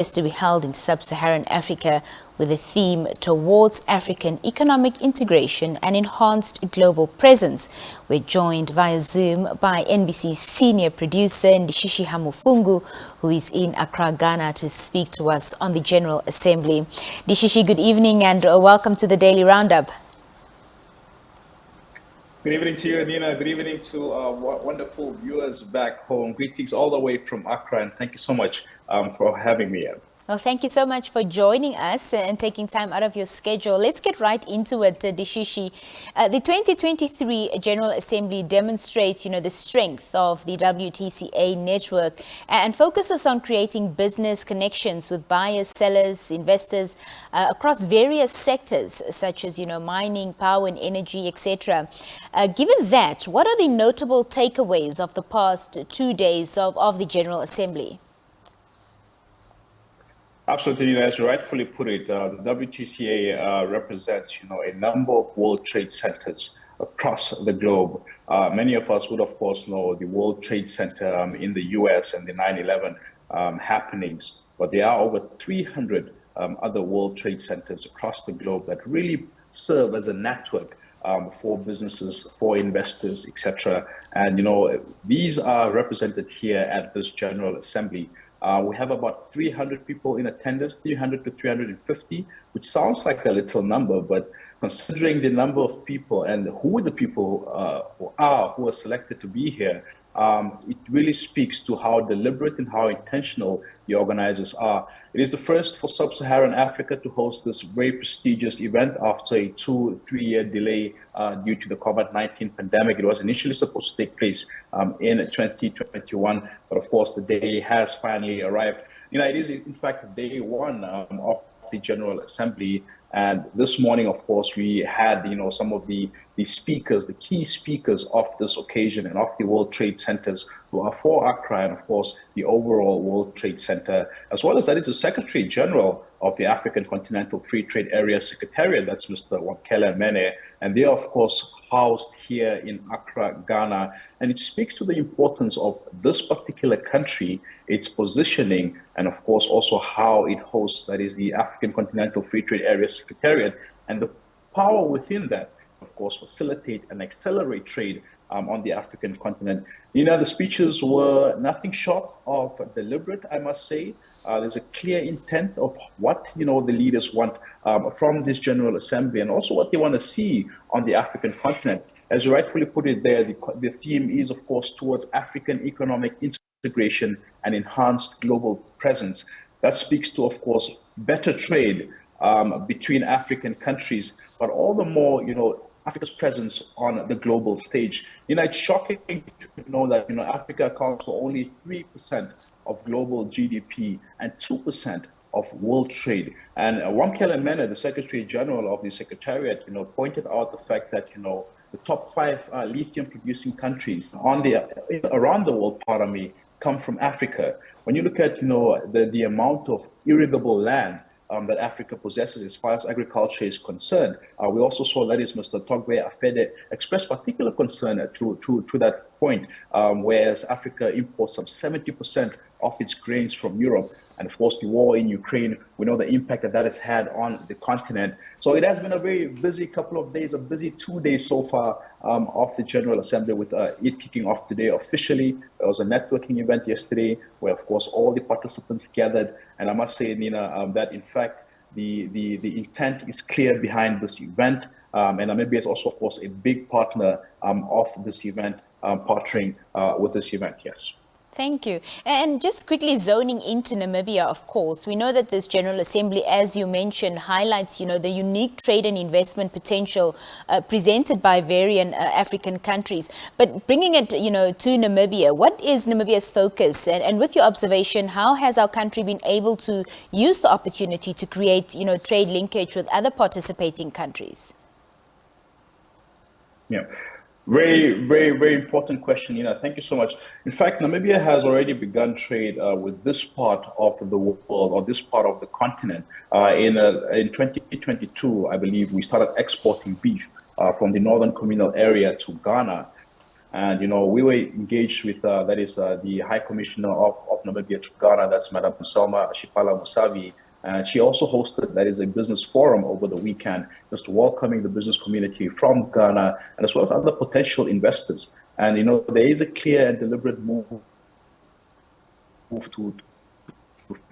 is to be held in Sub-Saharan Africa with a theme towards African economic integration and enhanced global presence. We're joined via Zoom by NBC's Senior Producer Ndishishii Hamufungu, who is in Accra, Ghana, to speak to us on the General Assembly. Ndishishii, good evening and welcome to the Daily Roundup. Good evening to you, Nina. Good evening to wonderful viewers back home. Greetings all the way from Accra, and thank you so much for having me. Well, thank you so much for joining us and taking time out of your schedule. Let's get right into it, Ndishishii. The 2023 General Assembly demonstrates, the strength of the WTCA network and focuses on creating business connections with buyers, sellers, investors across various sectors such as, mining, power and energy, etc. Given that, what are the notable takeaways of the past 2 days of the General Assembly? Absolutely, as you rightfully put it, the WTCA represents, a number of World Trade Centers across the globe. Many of us would, of course, know the World Trade Center in the US and the 9/11 happenings, but there are over 300 other World Trade Centers across the globe that really serve as a network for businesses, for investors, etc. And, these are represented here at this General Assembly. We have about 300 people in attendance, 300 to 350, which sounds like a little number, but considering the number of people and who the people who are selected to be here, it really speaks to how deliberate and how intentional the organizers are. It is the first for Sub-Saharan Africa to host this very prestigious event after a 2-3 year delay due to the COVID-19 pandemic. It was initially supposed to take place in 2021, but of course the day has finally arrived. It is in fact day one of the General Assembly. And this morning, of course, we had, some of the speakers, the key speakers of this occasion and of the World Trade Centers who are for Accra and, of course, the overall World Trade Center, as well as that is the Secretary General of the African Continental Free Trade Area Secretariat, that's Mr. Wankele Mene, and they are, of course, housed here in Accra, Ghana. And it speaks to the importance of this particular country, its positioning, and of course also how it hosts, that is the African Continental Free Trade Area Secretariat, and the power within that, of course, facilitate and accelerate trade on the African continent. The speeches were nothing short of deliberate, I must say. There's a clear intent of what, the leaders want from this General Assembly and also what they want to see on the African continent. As you rightfully put it there, the theme is, of course, towards African economic integration and enhanced global presence. That speaks to, of course, better trade between African countries, but all the more, Africa's presence on the global stage. It's shocking to know that, Africa accounts for only 3% of global GDP and 2% of world trade. And Wankele Mene, the Secretary General of the Secretariat, pointed out the fact that, the top 5 lithium producing countries around the world, come from Africa. When you look at, the amount of irrigable land that Africa possesses as far as agriculture is concerned. We also saw that is Mr. Togbe Afede express particular concern to that point, whereas Africa imports some 70% of its grains from Europe. And of course, the war in Ukraine, we know the impact that has had on the continent. So it has been a very busy couple of days, a busy 2 days so far of the General Assembly, with it kicking off today officially. There was a networking event yesterday where, of course, all the participants gathered. And I must say, Nina, that in fact, the intent is clear behind this event. And Namibia is also, of course, a big partner of this event, partnering with this event, yes. Thank you. And just quickly zoning into Namibia, of course, we know that this General Assembly, as you mentioned, highlights, the unique trade and investment potential presented by various African countries. But bringing it, to Namibia, what is Namibia's focus? And with your observation, how has our country been able to use the opportunity to create, trade linkage with other participating countries? Yeah. Very, very, very important question, Thank you so much. In fact, Namibia has already begun trade with this part of the world, or this part of the continent. In 2022, I believe, we started exporting beef from the northern communal area to Ghana. And, we were engaged with, the High Commissioner of Namibia to Ghana, that's Madam Selma Shipala Musavi. And she also hosted, that is a business forum over the weekend, just welcoming the business community from Ghana, and as well as other potential investors. And, there is a clear and deliberate move to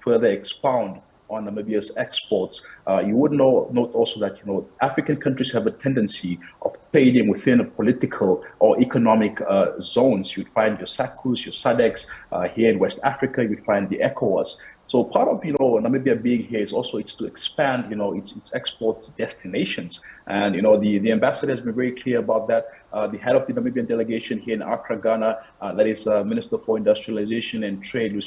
further expound on Namibia's exports. You would note also that African countries have a tendency of trading within a political or economic zones. You'd find your SACUs, your SADCs. Here in West Africa, you'd find the ECOWAS. So part of Namibia being here is also it's to expand its export destinations. And the ambassador has been very clear about that. The head of the Namibian delegation here in Accra, Ghana, that is Minister for Industrialization and Trade,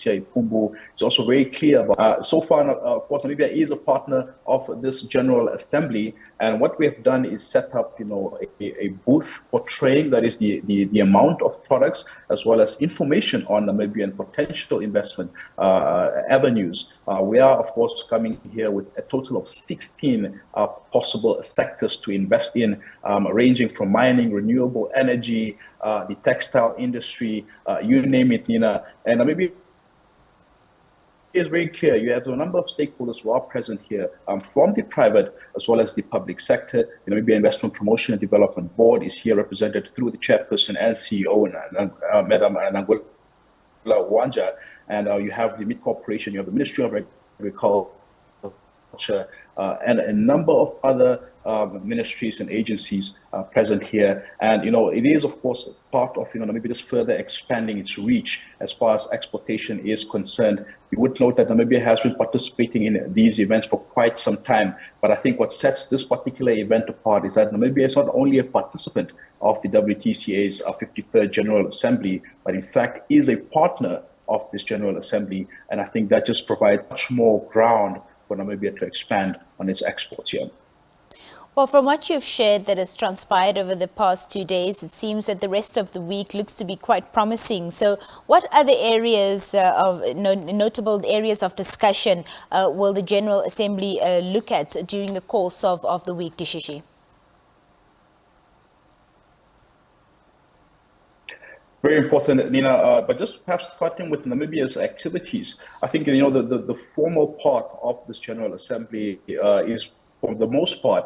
Hamufungu, is also very clear about. So far, of course, Namibia is a partner of this General Assembly, and what we have done is set up, a booth portraying that is the amount of products as well as information on Namibian potential investment avenues. We are, of course, coming here with a total of 16 possible sectors to invest in, ranging from mining, renewable energy, the textile industry, you name it, Nina. And Namibia is very clear. You have a number of stakeholders who are present here, from the private as well as the public sector. The Namibia Investment Promotion and Development Board is here represented through the chairperson and CEO, Madam Nangula Wanja. And you have the Mid Corporation, you have the Ministry of Agriculture, and a number of other ministries and agencies present here. And, it is, of course, part of, Namibia just further expanding its reach as far as exportation is concerned. You would note that Namibia has been participating in these events for quite some time. But I think what sets this particular event apart is that Namibia is not only a participant of the WTCA's 53rd General Assembly, but in fact is a partner of this General Assembly. And I think that just provides much more ground for Namibia to expand on its exports here. Well, from what you've shared that has transpired over the past 2 days, it seems that the rest of the week looks to be quite promising. So what other areas notable areas of discussion will the General Assembly look at during the course of the week, Ndishishii? Very important, Nina. But just perhaps starting with Namibia's activities, I think the formal part of this General Assembly is, for the most part,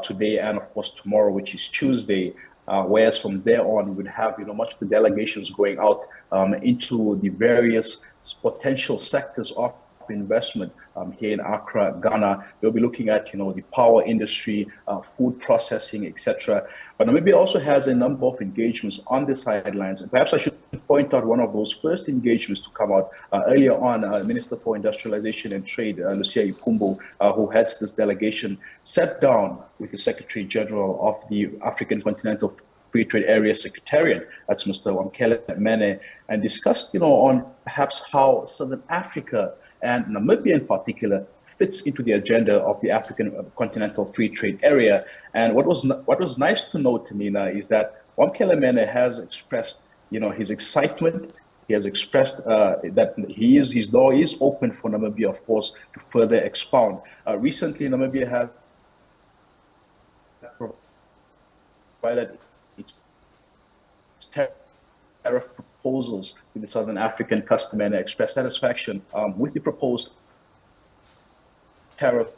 today and of course tomorrow, which is Tuesday. Whereas from there on, we would have much of the delegations going out into the various potential sectors of investment here in Accra, Ghana. We'll be looking at the power industry, food processing, etc. But Namibia also has a number of engagements on the sidelines, and perhaps I should point out one of those first engagements to come out earlier on. Minister for Industrialization and Trade, Lucia Ipumbu, who heads this delegation, sat down with the Secretary General of the African Continental Free Trade Area Secretariat, that's Mr. Wamkele Mene, and discussed on perhaps how Southern Africa and Namibia in particular fits into the agenda of the African Continental Free Trade Area. And what was nice to note, Nina, is that Wamkele Mene has expressed his excitement. He has expressed that his door is open for Namibia, of course, to further expound. Recently, Namibia has provided its tariff proposals with the Southern African customer and expressed satisfaction with the proposed tariff,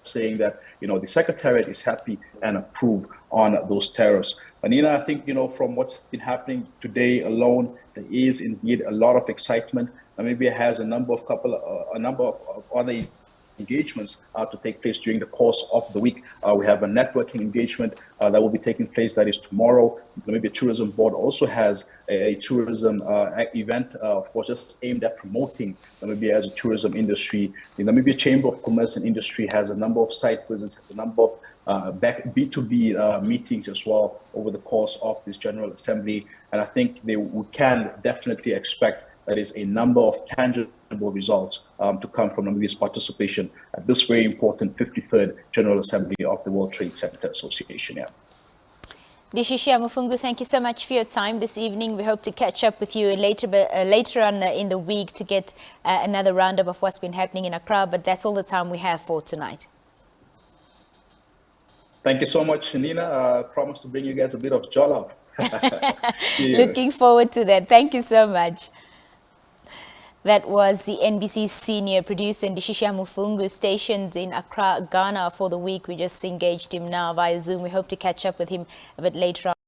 saying that the Secretariat is happy and approve on those tariffs. But Nina, I think from what's been happening today alone, there is indeed a lot of excitement. Namibia has a number of other engagements to take place during the course of the week. We have a networking engagement that will be taking place, that is tomorrow. The Namibia Tourism Board also has a tourism event, of course, just aimed at promoting Namibia as a tourism industry. The Namibia Chamber of Commerce and Industry has a number of site visits, has a number of B2B meetings as well over the course of this General Assembly. And I think we can definitely expect that is a number of tangible results to come from Namibia's participation at this very important 53rd General Assembly of the World Trade Center Association. Yeah. Ndishishii Hamufungu, thank you so much for your time this evening. We hope to catch up with you later on in the week to get another roundup of what's been happening in Accra, but that's all the time we have for tonight. Thank you so much, Nina. Promise to bring you guys a bit of jollof. Looking forward to that. Thank you so much. That was the NBC Senior Producer Ndishishii Hamufungu, stationed in Accra, Ghana for the week. We just engaged him now via Zoom. We hope to catch up with him a bit later on.